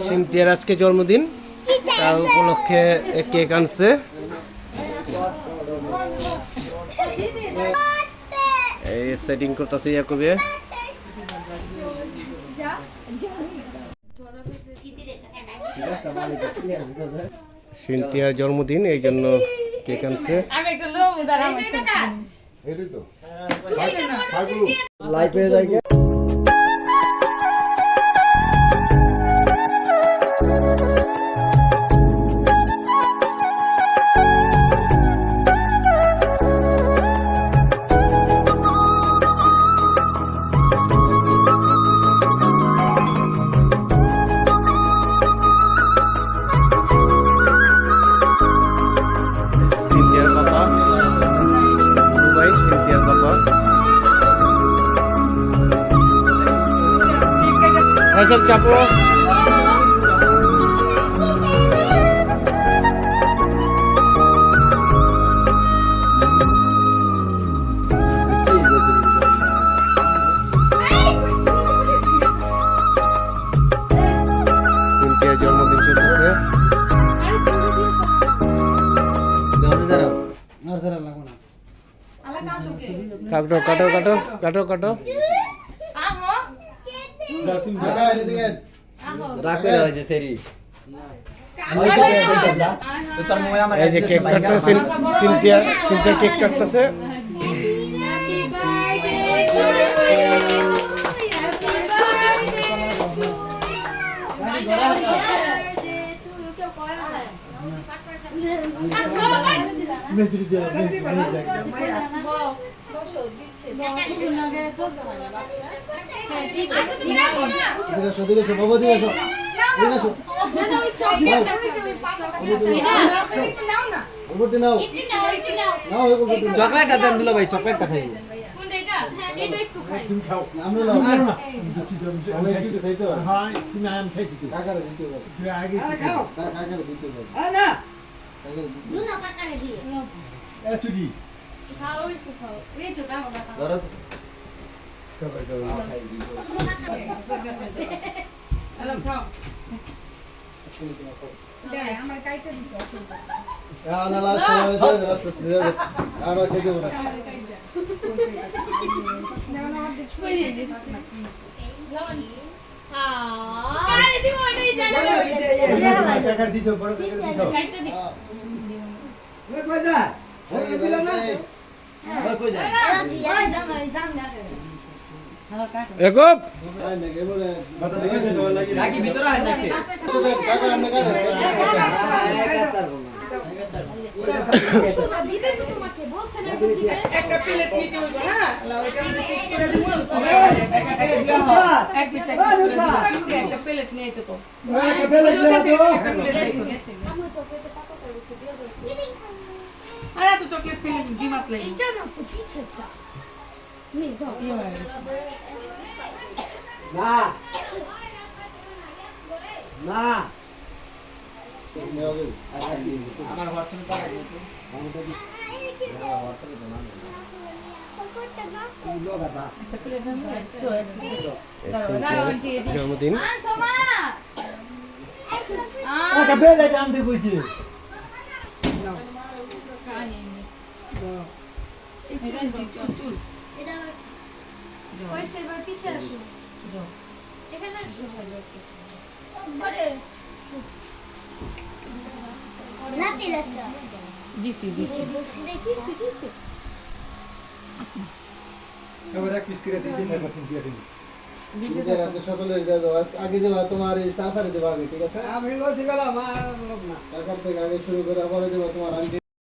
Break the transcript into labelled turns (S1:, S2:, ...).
S1: সিনথিয়ার আজকে জন্মদিন, তার উপলক্ষে কেক আনছে। এই সেটিং করতেছে ইয়াকুবে। সিনথিয়ার জন্মদিন, এই জন্য কেক আনছে। লাইভ হয়ে যায়। Masuk capo. Sintia jন্মদিন চলতেছে। কাটো কাটো কাটো কাটো কাটো। কেক কাটতেছে সিনথিয়া, কেক কাটতেছে। চকলেট দেন দিল ভাই, চকলেটটা খাই। এগোপ নাকি ভিতরে হয় নাকি দিবে তো তোমাকে বলছ না দিবে একটা প্লেট নিতে হইব। হ্যাঁ ওইটা আমি পিস করে দিব। এক পিস একটা প্লেট নিয়ে তো একটা প্লেট নিয়ে তো আমি চকলেট পাতা করে দিয়ে দেব। আরে তো চকলেট প্লেট দি মত লাগে এটা না তো পিছেটা নি দাও না না আমার হোয়াটসঅ্যাপে পাঠাই দিও তো। আমাদের হোয়াটসঅ্যাপে তো না জন্মদিন আনতে কইছি দিছি দিছি এক পিস করে দিন দিয়ে দিন। সকলের আগে দেওয়া তোমার এই সাসারে দেওয়া আগে, ঠিক আছে? আমি বলছি গেলাম আর লোক না, টাকার থেকে আগে শুরু করে পরে দেবো তোমার আন্টি।